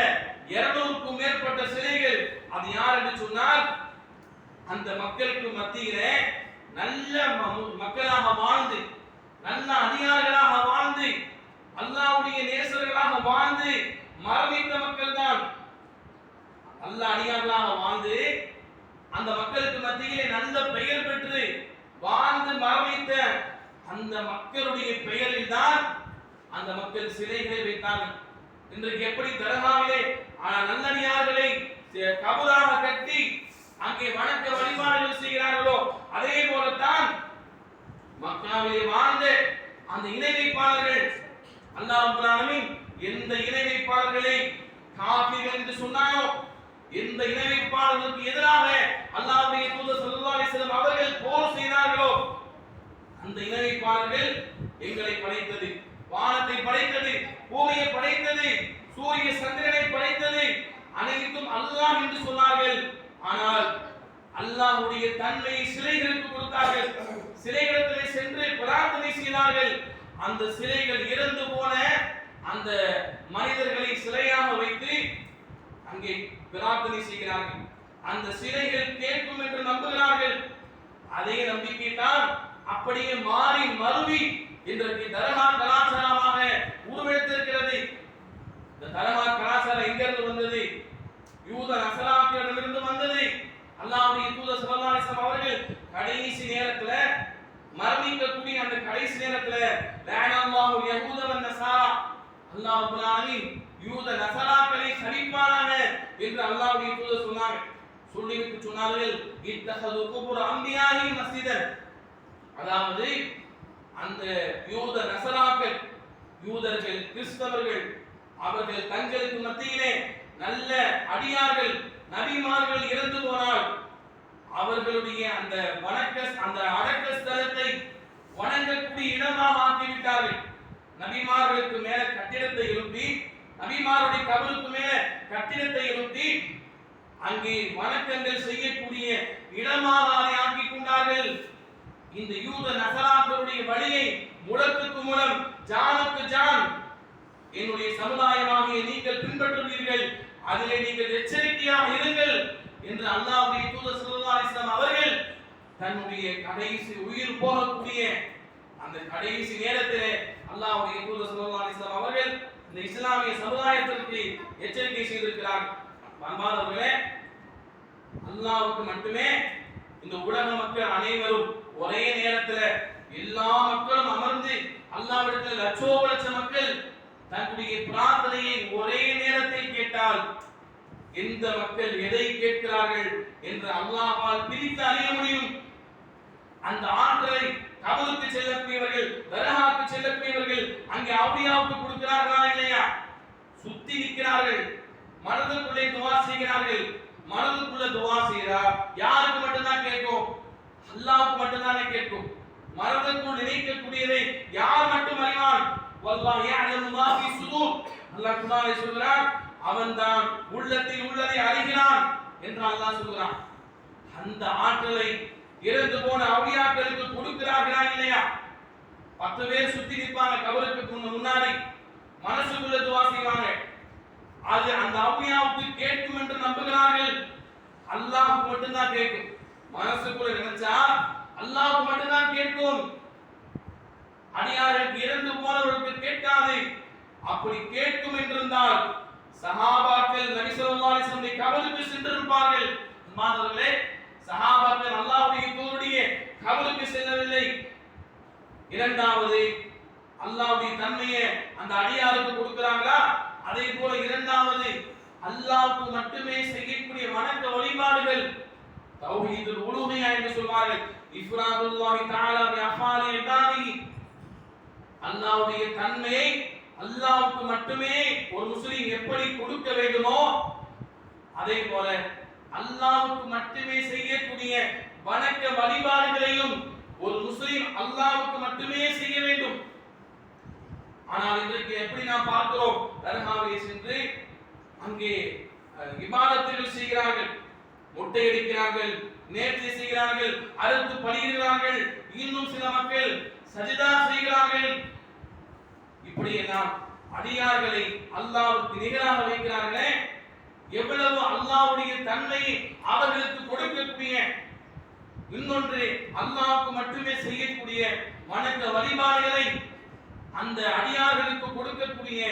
200க்கும் மேற்பட்ட சிலைகள். அது யார் என்று சொன்னால், அந்த மக்களுக்கு மத்தியிலே நல்ல மக்களாக வாழ்ந்து, நல்ல அதிகாரிகளாக வாழ்ந்து, அல்லாஹ்வுடைய நேசர்களாக வாழ்ந்து மரணித்த மக்கள் தான். அல்லாஹ் அடியார்களாக வாழ்ந்து அந்த மக்களுக்கு மத்தியிலே நல்ல பெயர் பெற்று வாழ்ந்து மரணித்த அந்த மக்களுடைய பெயரில் தான் அந்த மக்கள் சிலைகளை வைத்தார்கள். இன்றைக்கு எப்படி தர்காவிலே நல்லடியார்களை கபராக கட்டி அங்கே வணக்க வழிபாடுகள் செய்கிறார்களோ, அதே போலத்தான் மக்காவிலே வாழ்ந்த அந்த இணை வைப்பாளர்கள், அல்லாஹ் ரப்பல் ஆலமீன் எந்த இணை வைப்பாளர்களை காஃபிர்கள் என்று சொன்னாரோ, எந்த இணை வைப்பாளர்களுக்கு எதிராக அல்லாஹ்வுடைய தூதர் ஸல்லல்லாஹு அலைஹி வஸல்லம் அவர்கள் போர் செய்தார்களோ, அந்த இணை வைப்பாளர்கள் எங்களை படைத்தது, வானத்தை படைத்தது, பூமியை படைத்தது, சூரிய சந்திரனை படைத்தது அனைத்தும் அல்லாஹ் என்று சொன்னார்கள். ஆனால் அல்லாஹ்வுடைய தன்மையை சிலைகளுக்கு கொடுத்தார்கள். சிலைகளிடத்திலே சென்று பிரார்த்தனை செய்தார்கள். அந்த சிலைகள் இறந்து போன அந்த மனிதர்களை சிலையாக வைத்து அங்கே பிரார்த்தனை செய்கிறார்கள். அந்த சிலைகள் கேட்கும் என்று நம்புகிறார்கள். அதே நம்பிக்கை தான் அப்படியே மாறி மருவி இன்றைக்கு தர்கா கலாச்சாரமாக உருவெடுத்திருக்கிறது. இந்த தர்கா கலாச்சாரம் எங்கிருந்து வந்தது? யூத நசராக்களிடமிருந்து வந்தது. அல்லாஹ்வுடைய தூதர் ஸல்லல்லாஹு அலைஹி வஸல்லம் அவர்கள் கடைசி நேரத்துல, மரணிக்கக்கூடிய அந்த கடைசி நேரத்துல, லஅனல்லாஹு யஹூத வன் நஸாரா, அல்லாஹ் ரப்பல் ஆலமீன் யூத நஸராக்களை சபிப்பானாக என்று அல்லாஹ்வுடைய தூதர் சொன்னாங்க. சொல்லிவிட்டு சொன்னார்கள், இத்தஹது குபுர் அன்பியாஹி மஸ்ஜிதன். அதாவது அந்த யூத நஸராக்கள், யூதர்கள், கிறிஸ்தவர்கள், அவர்கள் தங்களுக்கு மத்தியிலே நல்ல அடியார்கள், நபிமார்கள் இறந்து போனால் அவர்களுடைய அந்த அந்த அடக்க ஸ்தலத்தை வணங்கக்கூடிய இடமாக ஆக்கிவிட்டார்கள். நபிமார்களுக்கு மேல கட்டிடத்தை எழுப்பி, நபிமாருடைய கபருக்கு மேல கட்டிடத்தை எழுப்பி அங்கே வணக்கங்கள் செய்யக்கூடிய இடமாக அதை ஆக்கிக் கொண்டார்கள். இந்த யூத நசராக்களுடைய வழியை முழத்துக்கு முழம், ஜானுக்கு ஜான் என்னுடைய சமுதாயமாகிய நீங்கள் பின்பற்றுவீர்கள், அதிலே நீங்கள் எச்சரிக்கையாக இருங்கள் என்று அல்லாஹ்வுடைய தூதர் ஸல்லல்லாஹு அலைஹி வஸல்லம் அவர்கள் தன்னுடைய கடைசி உயிர் போகக்கூடிய அந்த கடைசி நேரத்திலே அல்லாஹ்வுடைய தூதர் ஸல்லல்லாஹு அலைஹி வஸல்லம் அவர்கள் இந்த இஸ்லாமிய சமுதாயத்திற்கு எச்சரிக்கை செய்திருக்கிறார். அன்பானவர்களே, அல்லாஹ்வுக்கு மட்டுமே இந்த உலக மக்கள் அனைவரும் ஒரே நேரத்தில் எல்லா மக்களும் அமர்ந்து அல்லாஹ்விடத்தில் லட்சோப மக்கள் தன்னுடைய பிரார்த்தனையை ஒரே நேரத்தில் கேட்டால் எந்த மக்கள் எதை கேட்கிறார்கள் என்று அல்லாஹ்வால் பிரித்து அறிய முடியும். அந்த ஆற்றலை கபருக்கு செல்லக்கூடியவர்கள், தர்காவுக்கு செல்லக்கூடியவர்கள் அங்கே அவுலியாவுக்கு கொடுக்கிறார்களா இல்லையா? சுத்தி நிற்கிறார்கள், மனதுக்குள்ளே துவா செய்கிறார்கள். மனதுக்குள்ள துவா செய்கிறா யாருக்கு மட்டும்தான் கேட்கும்? அல்லாஹ்வுக்கு மட்டும்தானே கேட்கும். மனதுக்குள் நினைக்கக்கூடியதை யார் மட்டும் அறிவான்? வல்லாஹ் யஅலமு மா ஃபீ சுதூர். அல்லாஹ் குர்ஆனில் சொல்கிறான், அவன்தான் உள்ளத்தில் உள்ளதை அறிகிறான் என்று அல்லாஹ் சொல்கிறான். அந்த ஆற்றலை இறந்து போன அவுலியாக்களுக்கு கொடுக்கிறார்களா இல்லையா? 10 பேர் சுத்தி நிற்பாங்க கபருக்கு முன்னாடி, மனசுக்குள்ள துவா செய்வாங்க. அது அந்த அவுலியாவுக்கு கேட்கும் என்று நம்புகிறார்கள். அல்லாஹ்வுக்கு மட்டும்தான் கேட்கும். மனசுக்குள்ள நினைச்சா அல்லாஹ்வுக்கு மட்டும்தான் கேட்கும். அடியார்களுக்கு இறந்து போனவர்களுக்கு கேட்காது. அப்படி கேட்கும் என்றிருந்தால் சஹாபாக்கள் நபி ஸல்லல்லாஹு அலைஹி வஸல்லம் கபருக்கு சென்றிருப்பார்கள். மாதவர்களே, சஹாபாக்கள் அல்லாஹ்வுடைய தூதருடைய கபருக்கு செல்லவில்லை. இரண்டாவது அல்லாஹ்வுடைய தன்மையை அந்த அடியாருக்கு கொடுக்கிறாங்களா? அதே போல இரண்டாவது அல்லாஹ்வுக்கு மட்டுமே செய்யக்கூடிய வணக்க வழிபாடுகள் தௌஹீதுல் உலூஹியா என்று சொல்வார்கள். இஃப்ராதுல்லாஹி தஆலா பி அஃபாலி இபாதிஹி, அல்லாஹ்வுடைய தன்மையை அல்லாஹ்வுக்கு மட்டுமே ஒரு முஸ்லிம் எப்படி கொடுக்க வேண்டுமோ அதே போல அல்லாஹ்வுக்கு மட்டுமே செய்யக்கூடிய வணக்க வழிபாடுகளையும் ஒரு முஸ்லிம் அல்லாஹ்வுக்கு மட்டுமே செய்ய வேண்டும். ஆனால் இன்றைக்கு எப்படி நாம் பார்க்கிறோம், தர்காவிலே சென்று அங்கே இபாதத்துகள் செய்கிறார்கள், மொட்டை அடிக்கிறார்கள், நேர்த்தி செய்கிறார்கள், அறுத்து பலியிடுகிறார்கள், இன்னும் சில மக்கள் சஜிதா செய்கிறார்கள். இப்படி எல்லாம் அடியார்களை அல்லாஹ்வுக்கு நிகராக வைக்கிறார்களே, எவ்வளவு அல்லாஹ்வுடைய தன்மையை அவர்களுக்கு கொடுக்கக்கூடிய, இன்னொன்று அல்லாஹ்வுக்கு மட்டுமே செய்யக்கூடிய வணக்க வழிபாடுகளை அந்த அடியார்களுக்கு கொடுக்கக்கூடிய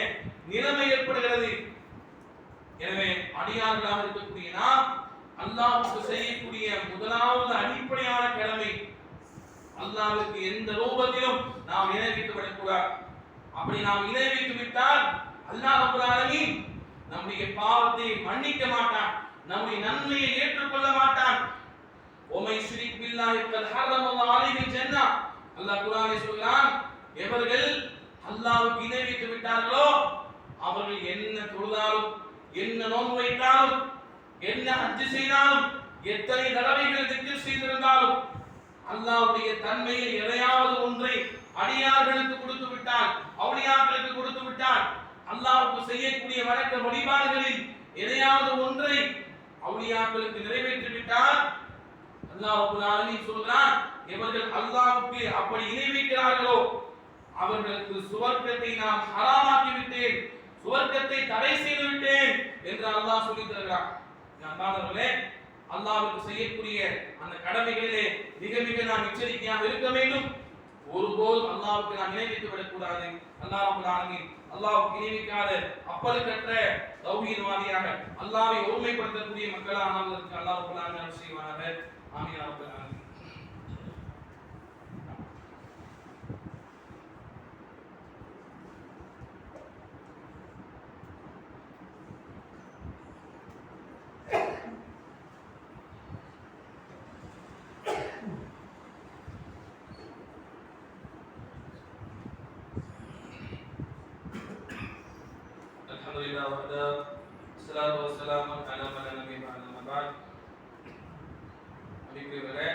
நிலைமை ஏற்படுகிறது. எனவே அடியார்களாக இருக்கக்கூடிய நாம் அல்லாஹ்வுக்கு செய்யக்கூடிய முதலாவது அடிப்படையான கடமை, அல்லாஹ்வுக்கு எந்த ரூபத்திலும் நாம் இணை வைத்து விடக்கூடாது. அப்படி நாம் இணை வைத்து விட்டால் அல்லாஹ் ரப்பல் ஆலமீன் நம்முடைய பாவத்தை மன்னிக்க மாட்டான், நம்முடைய நன்மையை ஏற்றுக்கொள்ள மாட்டான். ஓமை யுஷ்ரிக் பில்லாஹி ஃபகத் ஹர்ரமல்லாஹு அலைஹில் ஜன்னah, அல்லாஹ் குர்ஆனில் சொல்கிறான், எவர்கள் அல்லாஹ்வுக்கு இணை வைத்து விட்டார்களோ அவர்கள் என்ன தொழுதாலும், என்ன நோன்பு வைத்தாலும், என்ன ஹஜ் செய்தாலும், எத்தனை தடவைகள் திக்ர் செய்திருந்தாலும், அல்லாஹ்வுடைய தன்மையில் எதையாவது ஒன்றை அடியார்களுக்கு கொடுத்து விட்டால், அவுலியாக்களுக்கு கொடுத்து விட்டால், அல்லாஹ்வுக்கு செய்யக்கூடிய வணக்க வழிபாடுகளில் எதையாவது ஒன்றை அவுலியாக்களுக்கு நிறைவேற்றி விட்டால் அல்லாஹ் ரப்பல் ஆலமீன் சொல்கிறான், எவர்கள் அல்லாஹ்வுக்கு அப்படி இணை வைக்கிறார்களோ அவர்களுக்கு சுவர்க்கத்தை நான் ஹராமாக்கி விட்டேன், சுவர்க்கத்தை தடை செய்து விட்டேன் என்று அல்லாஹ் சொல்லி தருகிறான். அன்பானவர்களே, அல்லாஹ்வுக்கு செய்யக்கூடிய அந்த கடமைகளிலே மிக மிக நாம் எச்சரிக்கையாக இருக்க வேண்டும். ஒருபோதும் அல்லாஹ்வுக்கு நாம் இணை வைத்து விடக்கூடாது. அல்லாஹ் ரப்பல் ஆலமீன் அல்லாஹ்வுக்கு இணை வைக்காத அப்பழுக்கற்ற தௌஹீத்வாதியாக அல்லாஹ்வை ஒருமைப்படுத்தக்கூடிய மக்களாக நாம் இருக்க அல்லாஹ் ரப்பல் ஆலமீன் அருள் செய்வானாக. ஆமீன் யா ரப்பல் ஆலமீன். அல்ஹம்துலில்லாஹ் வஹ்தஹு ஸலாத்து வஸ்ஸலாமு அலா மன் லா நபிய்ய பஅத அம்மா பஅத். அன்பிற்குரியவர்களே,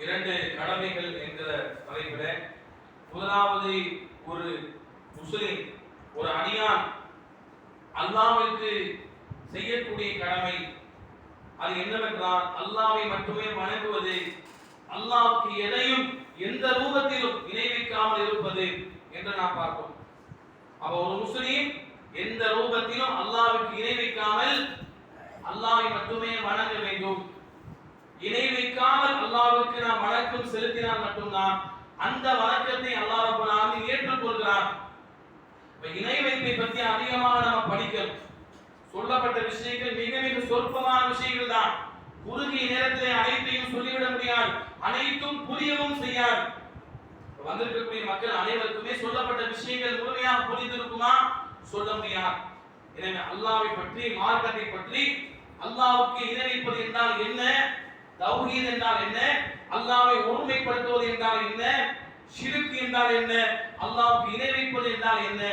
இரண்டு கடமைகள் என்ற தலைப்பிலே முதலாவது ஒரு முஸ்லிம், ஒரு அடியான் அல்லாஹ்வுக்கு செய்யக்கூடிய கடமை அது என்னவென்றால் அல்லாஹ்வை மட்டுமே வணங்குவது, அல்லாஹ்வுக்கு எதையும் எந்த ரூபத்திலும் இணை வைக்காமல் இருப்பது என்று நாம் பார்ப்போம். அப்ப ஒரு முஸ்லிம் எந்த ரூபத்திலும் அல்லாஹ்வுக்கு இணை வைக்காமல் அல்லாஹ்வை மட்டுமே வணங்க வேண்டும். இணை வைக்காமல் அல்லாஹ்வுக்கு நாம் வணக்கம் செலுத்தினால் மட்டும்தான் அந்த வணக்கத்தை அல்லாஹ் ரப்பல் ஆலமீன் ஏற்றுக்கொள்கிறான். இணை வைப்பை பற்றி அதிகமாக நாம் படிக்கணும். சொல்லப்பட்ட விஷயங்கள் மிக மிக சொற்பமான விஷயங்கள் தான். குறுகிய நேரத்திலே அனைத்தையும் சொல்லிவிட முடியாது, அனைத்தும் புரியவும் செய்யாது. வந்திருக்கக்கூடிய மக்கள் அனைவருக்குமே சொல்லப்பட்ட விஷயங்கள் முழுமையாக புரிந்திருக்குமா? சொல்ல முடியாது. எனவே அல்லாஹ்வை பற்றி, மார்க்கத்தை பற்றி, அல்லாஹ்வுக்கு இணை வைப்பது என்றால் என்ன, தௌஹீத் என்றால் என்ன, அல்லாஹ்வை ஒருமைப்படுத்துவது என்றால் என்ன, ஷிர்க் என்றால் என்ன, அல்லாஹ்வுக்கு இணை வைப்பது என்றால் என்ன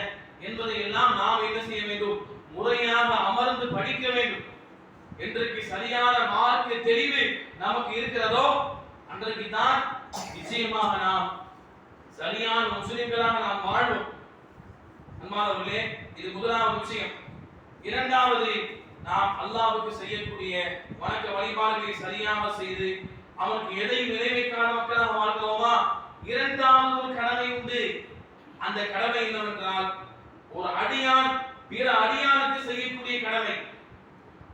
என்பதை எல்லாம் நாம் என்ன செய்ய வேண்டும்? முறையாக அமர்ந்து படிக்க வேண்டும். என்றைக்கு சரியான மார்க்க தெளிவு நமக்கு இருக்கிறதோ அன்றைக்கு தான் நிச்சயமாக நாம் சரியான முஸ்லிம்களாக நாம் வாழ்வோம். அன்பானவர்களே, இது முதலாவது விஷயம். இரண்டாவது, நாம் அல்லாஹ்வுக்கு செய்யக்கூடிய வணக்க வழிபாடுகளை சரியாக செய்து அவனுக்கு எதையும் நிறைவேற்றாத மக்களாக வாழ்கிறோமா? இரண்டாவது ஒரு கடமை உண்டு. அந்த கடமை என்னவென்றால் ஒரு அடியான் பிற அடியானுக்கு செய்யக்கூடிய கடமை.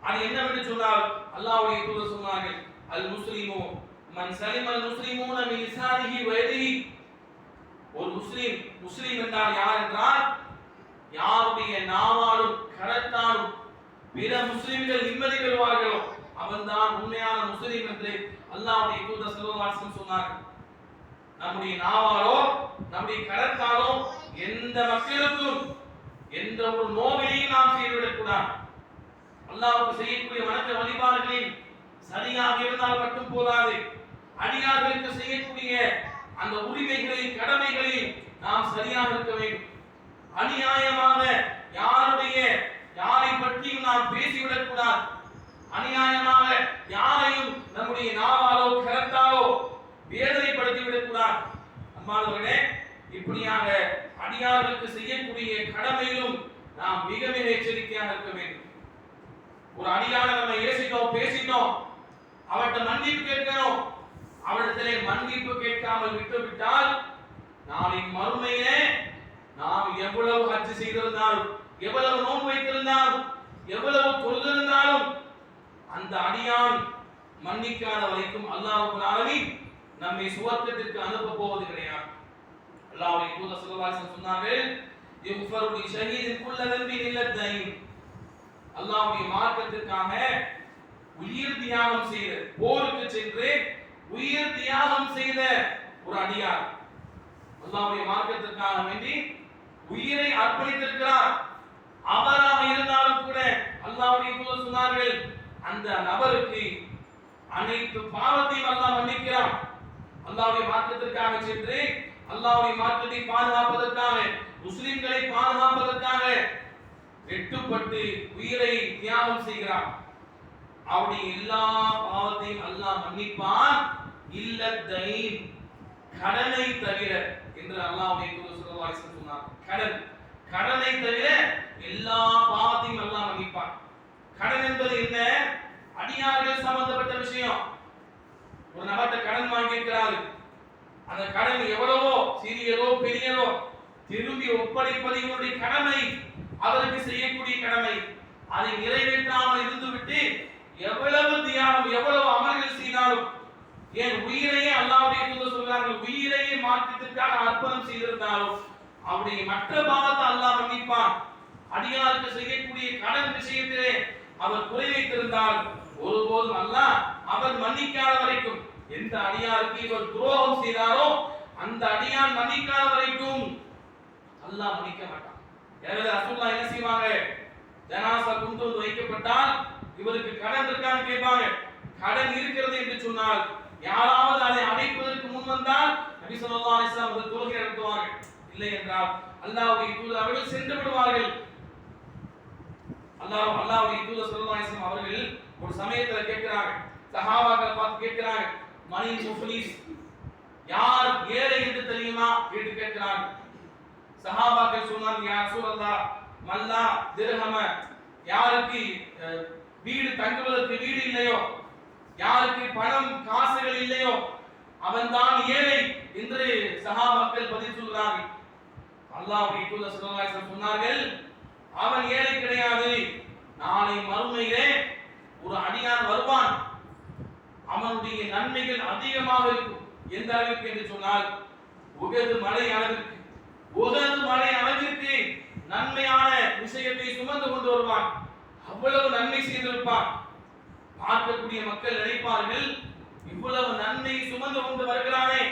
அது என்னவென்று சொன்னால் அல்லாஹ்வுடைய தூதர் சொன்னார்கள், அல் முஸ்லிமு மன் சலிமல் முஸ்லிமூன மின் லிசானிஹி வ யதிஹி. ஒரு முஸ்லிம் என்றால் யார் என்றால் யாருடைய நாவாலும் கரத்தாலும் பிற முஸ்லிம்கள் நிம்மதி பெறுவார்களோ அவன்தான் உண்மையான முஸ்லிம் என்று அல்லாஹ்வுடைய தூதர் ஸல்லல்லாஹு அலைஹி வஸல்லம் சொன்னார்கள். நம்முடைய நாவாலோ நம்முடைய கரத்தாலோ எந்த மக்களுக்கும் எந்த ஒரு நோவினையும் நாம் செய்துவிடக் கூடாது. அல்லாஹ்வுக்கு செய்யக்கூடிய வணக்க வழிபாடுகளில் சரியாக இருந்தால் மட்டும் போதாது, அடியார்களுக்கு செய்யக்கூடிய அந்த உரிமைகளில் கடமைகளில் நாம் சரியாக இருக்க வேண்டும். அநியாயமாக யாரை பற்றியும் நாம் பேசிவிடக் கூடாது. அநியாயமாக யாரையும் நம்முடைய நாவாலோ கரத்தாலோ வேதனைப்படுத்திவிடக் கூடாது. அன்பானவர்களே, இப்படியாக அடியார்களுக்கு செய்யக்கூடிய கடமையிலும் நாம் மிக மிக எச்சரிக்கையாக இருக்க வேண்டும். ஒரு அடியாரை நம்ம ஏசிட்டோம் பேசிட்டோம், அவர்கிட்ட மன்னிப்பு கேட்கிறோம், அவரிடத்திலே மன்னிப்பு கேட்காமல் விட்டுவிட்டால் நாளை மறுமையிலே நாம் எவ்வளவு ஹஜ் செய்திருந்தாலும், எவ்வளவு நோன்பு வைத்திருந்தாலும், எவ்வளவு தொழுதிருந்தாலும் அந்த அடியான் மன்னிக்காத வரைக்கும் அல்லாஹ் ரப்பல் ஆலமீன் நம்மை சுவர்க்கத்திற்கு அனுப்ப போவது கிடையாது. அல்லாஹ்வுடைய தூதர் ஸல்லல்லாஹு அலைஹி வஸல்லம் சொன்னார்கள், யுஃபரு லி ஷஹீதின் குல்ல தன்பின் இல்ல தைன். அல்லாஹ்வுடைய மார்க்கத்திற்காக உயிர் தியாகம் செய்த, போருக்கு சென்று உயிர் தியாகம் செய்த ஒரு அடியார் அல்லாஹ்வுடைய மார்க்கத்திற்காக வேண்டி உயிரை அர்ப்பணித்திருக்கிறார். அவராக இருந்தாலும் கூட அல்லாஹ்வுடைய தூதர் சொன்னார்கள், அந்த நபருக்கு அனைத்து பாவத்தையும் அல்லாஹ் மன்னிக்கிறான். அல்லாஹ்வுடைய மார்க்கத்திற்காக சென்று அல்லாஹ்வுடைய மார்க்கத்தை பாதுகாப்பதற்காக, முஸ்லிம்களை பாதுகாப்பதற்காக வெட்டுப்பட்டு உயிரை தியாகம் செய்கிறார். அவருடைய எல்லா பாவத்தையும் அல்லாஹ் மன்னிப்பான், இல்ல தைன், கடனை தவிர என்று அல்லாஹ்வுடைய தூதர் ஸல்லல்லாஹு அலைஹி வஸல்லம் சொன்னார். கடனை தவிர எல்லா பாவத்தையும் அல்லாஹ் மன்னிப்பான். கடன் என்பது என்ன? அடியார்கள் சம்பந்தப்பட்ட விஷயம். ஒரு நபர்கிட்ட கடன் வாங்கியிருக்கிறாரு, அந்த கடன் எவ்வளவோ சிறியதோ பெரியதோ திரும்பி ஒப்படைப்பது இவருடைய கடமை, அவருக்கு செய்யக்கூடிய கடமை. அதை நிறைவேற்றாமல் இருந்துவிட்டு எவ்வளவு தியாகம், எவ்வளவு அமல்கள் செய்தாலும், ஏன் உயிரையே அல்லாஹ்வுடைய தூதர் சொல்றார்கள், உயிரையே மார்க்கத்திற்காக அர்ப்பணம் செய்திருந்தாலும் அவருடைய மற்ற பாவத்தை அல்லாஹ் மன்னிப்பான். அடியாருக்கு செய்யக்கூடிய கடன் விஷயத்திலே அவர் குறை வைத்திருந்தால் ஒருபோதும் அல்லாஹ் அவர் மன்னிக்காத வரைக்கும், எந்த அடியாருக்கு இவர் துரோகம் செய்தாரோ அந்த அடியான் மன்னிக்காத வரைக்கும் அல்லாஹ் மன்னிக்க மாட்டான். எனவே ரசூலுல்லாஹ் என்ன செய்வாங்க, ஜனாசா கொண்டு வந்து வைக்கப்பட்டால் இவருக்கு கடன் இருக்கான்னு கேட்பாங்க. கடன் இருக்கிறது என்று சொன்னால் யாராவது அதை அடைப்பதற்கு முன் வந்தால் நபி ஸல்லல்லாஹு அலைஹி வஸல்லம் ஒரு தொழுகை நடத்துவார்கள். இல்லை என்றால் அல்லாஹ்வுடைய தூதர் அவர்கள் சென்று விடுவார்கள். அல்லாஹ்வுடைய தூதர் ஸல்லல்லாஹு அலைஹி வஸல்லம் அவர்கள் ஒரு சமயத்துல கேட்கிறாங்க, சஹாபாக்கள் பார்த்து கேட்கிறாங்க, மணி முஃப்லிஸ், யார் ஏழை என்று தெரியுமா என்று கேட்கிறாங்க. சஹாபாக்கள் சொன்னாங்க, யா ரசூலல்லாஹ், மல்லா திர்ஹம, யாருக்கு வீடு தங்குவதற்கு வீடு இல்லையோ, யாருக்கு பணம் காசுகள் இல்லையோ அவன்தான் ஏழை என்று சஹாபாக்கள் பதில் சொல்கிறார்கள். அல்லாஹ்வுடைய தூதர் ஸல்லல்லாஹு அலைஹி வஸல்லம் சொன்னார்கள், அவன் ஏழை கிடையாது. நாளை மறுமையிலே ஒரு அடியான் வருவான், அவனுடைய நன்மைகள் அதிகமாக இருக்கும். எந்த அளவுக்கு என்று சொன்னால் உகது மலை அளவிற்கு நன்மையான விஷயத்தை சுமந்து கொண்டு வருவான். அவ்வளவு நன்மை செய்திருப்பான். பார்க்கக்கூடிய மக்கள் நினைப்பார்கள், இவ்வளவு நன்மை சுமந்து கொண்டு வருகிறானே,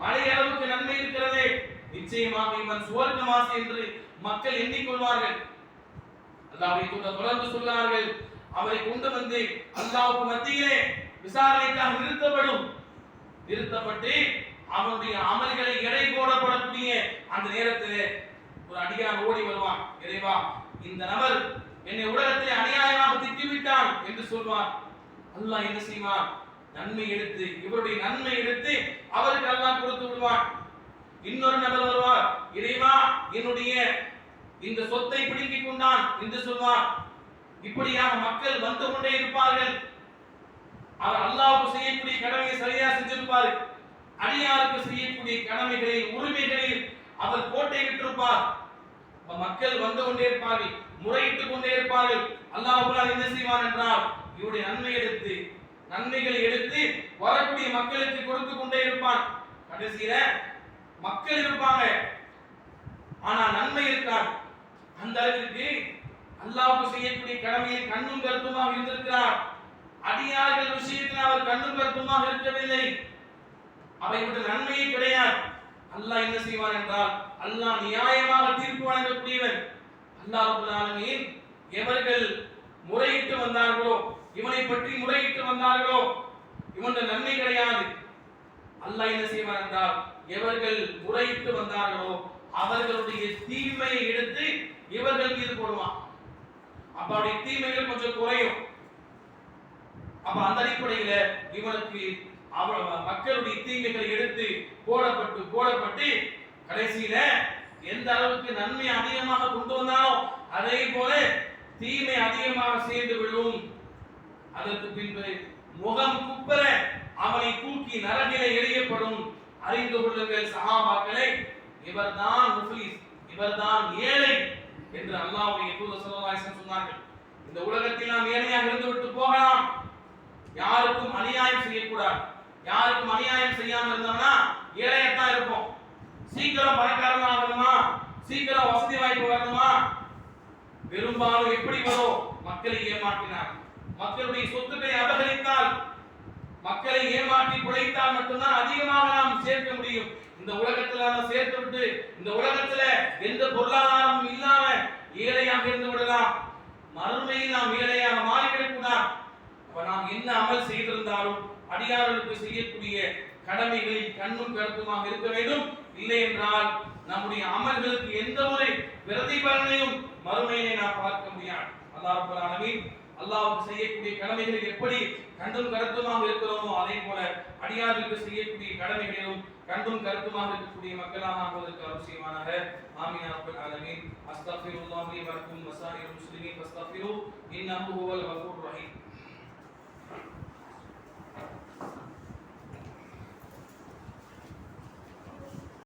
மலை அளவுக்கு நன்மை இருக்கிறதே, நிச்சயமாக இவன் சுவர்க்கவாசி என்று மக்கள் எண்ணிக்கொள்வார்கள். அல்லாஹ்வுடைய தூதர் தொடர்ந்து சொல்கிறார்கள், அவரை கொண்டு வந்து அல்லாஹ்வுக்கு மத்தியிலே விசாரணைக்காக நிறுத்தப்பட்டு அவனுடைய அமல்களை எடை போடப்படக்கூடிய அந்த நேரத்திலே ஒரு அடியான் ஓடி வருவான். இறைவா, இந்த நபர் என்னை உலகத்திலே அநியாயமாக திட்டிவிட்டான் என்று சொல்வான். அல்லாஹ் என்ன செய்வான், நன்மை எடுத்து, இவருடைய நன்மை எடுத்து அவருக்கு அல்லாஹ் கொடுத்து விடுவான். இன்னொரு நபர் வருவார், இறைவா என்னுடைய இந்த சொத்தை பிடுங்கிக் கொண்டான் என்று சொல்வான். இப்படியாக மக்கள் வந்து கொண்டே இருப்பார்கள். அவர் அல்லாஹ்வுக்கு செய்யக்கூடிய கடமையை சரியா செஞ்சிருப்பார், அடியாருக்கு செய்யக்கூடிய கடமைகளில் உரிமைகளில் அவர் கோட்டை விட்டிருப்பார். மக்கள் வந்து கொண்டே இருப்பார்கள், முறையிட்டுக் கொண்டே இருப்பார்கள். அல்லாஹ் என்ன செய்வான் என்றால் இவருடைய நன்மைகளை எடுத்து வரக்கூடிய மக்களுக்கு கொடுத்து கொண்டே இருப்பான். கடைசியில மக்கள் இருப்பாங்க, ஆனா நன்மை இருக்காது. அந்த அளவிற்கு அல்லாஹ்வுக்கு செய்யக்கூடிய கடமையை கண்ணும் கருத்துமாக இருந்திருக்கிறார். அடியார்கள் விஷயத்தில் அவர் கண்ணும் கருத்துமாக இருக்கவில்லை. அவைப்பட்ட நன்மையே கிடையாது. அல்லாஹ் என்ன செய்வான் என்றால், அல்லாஹ் நியாயமாக தீர்ப்பு வழங்கக்கூடியவன். அல்லாஹ் ரப்பல் ஆலமீன் எவர்கள் முறையிட்டு வந்தார்களோ, இவனை பற்றி முறையிட்டு வந்தார்களோ, இவனுடைய நன்மை கிடையாது. அல்லாஹ் என்ன செய்வான் என்றால், எவர்கள் முறையிட்டு வந்தார்களோ அவர்களுடைய தீமையை எடுத்து இவர்கள் மீது போடுவான். அப்ப அவருடைய தீமைகள் கொஞ்சம் குறையும். அப்ப அந்த அடிப்படையில இவனுக்கு மக்களுடைய தீமைகளை எடுத்து போடப்பட்டு கடைசியில எந்த அளவுக்கு நன்மை அதிகமாக கொண்டு வந்தானோ அதே போல தீமை அதிகமாக சேர்ந்து விடும். அதற்கு பின்பு முகம் குப்பர அவனை தூக்கி நரகிலே எறியப்படும். அறிந்து கொள்ளுங்கள் சஹாபாக்களே, இவர்தான் முஃப்லிஸ், இவர்தான் ஏழை என்று அல்லாஹ்வுடைய தூதர் ஸல்லல்லாஹு அலைஹி வஸல்லம் சொன்னார்கள். இந்த உலகத்தில் நாம் ஏழையாக இருந்து விட்டு போகலாம், யாருக்கும் அநியாயம் செய்யக்கூடாது. யாருக்கும் அநியாயம் செய்யாம இருந்தோம்னா ஏழையத்தான் இருப்போம். சீக்கிரம் பணக்காரனா ஆகணுமா, சீக்கிரம் வசதி வாய்ப்பு வரணுமா, பெரும்பாலும் எப்படி வரும்? மக்களை ஏமாற்றினார், மக்களுடைய சொத்துக்களை அபகரித்தால், மக்களை ஏமாற்றி பிழைத்தால் மட்டும்தான் அதிகமாக நாம் சேர்க்க முடியும். இந்த உலகத்துல நாம் சேர்த்து விட்டு இந்த உலகத்துல எந்த பொருளாதாரமும் இல்லாம ஏழையாக இருந்து விடலாம். மறுமையில் நாம் ஏழையாக மாறிவிடக் கூடாது. அப்ப நாம் என்ன அமல் செய்திருந்தாலும் அடியார்களுக்கு செய்யக்கூடிய கடமைகளில் கண்ணும் கருத்துமாக இருக்க வேண்டும். இல்லை என்றால் நம்முடைய அமல்களுக்கு எந்த ஒரு பிரதிபலனையும் மறுமையிலே நாம் பார்க்க முடியாது. அல்லாஹ் ரப்பல் ஆலமீன் அல்லாஹ்வுக்கு செய்யக்கூடிய கடமைகளில் எப்படி கண்டும் கருத்துமாக இருக்கிறோமோ அதே போல அடியார்களுக்கு செய்யக்கூடிய கடமைகளிலும் கண்டும் கருத்துமாக இருக்கக்கூடிய மக்களாக ஆகுவதற்கு அருள் செய்வானாக. ஆமீன் யா ரப்பல் ஆலமீன். அஸ்தக்ஃபிருல்லாஹி வ லக்கும் வ ஸாயிரில் முஸ்லிமீன் ஃபஸ்தக்ஃபிரு இன்னஹு ஹுவல் கஃபூர் ரஹீம்.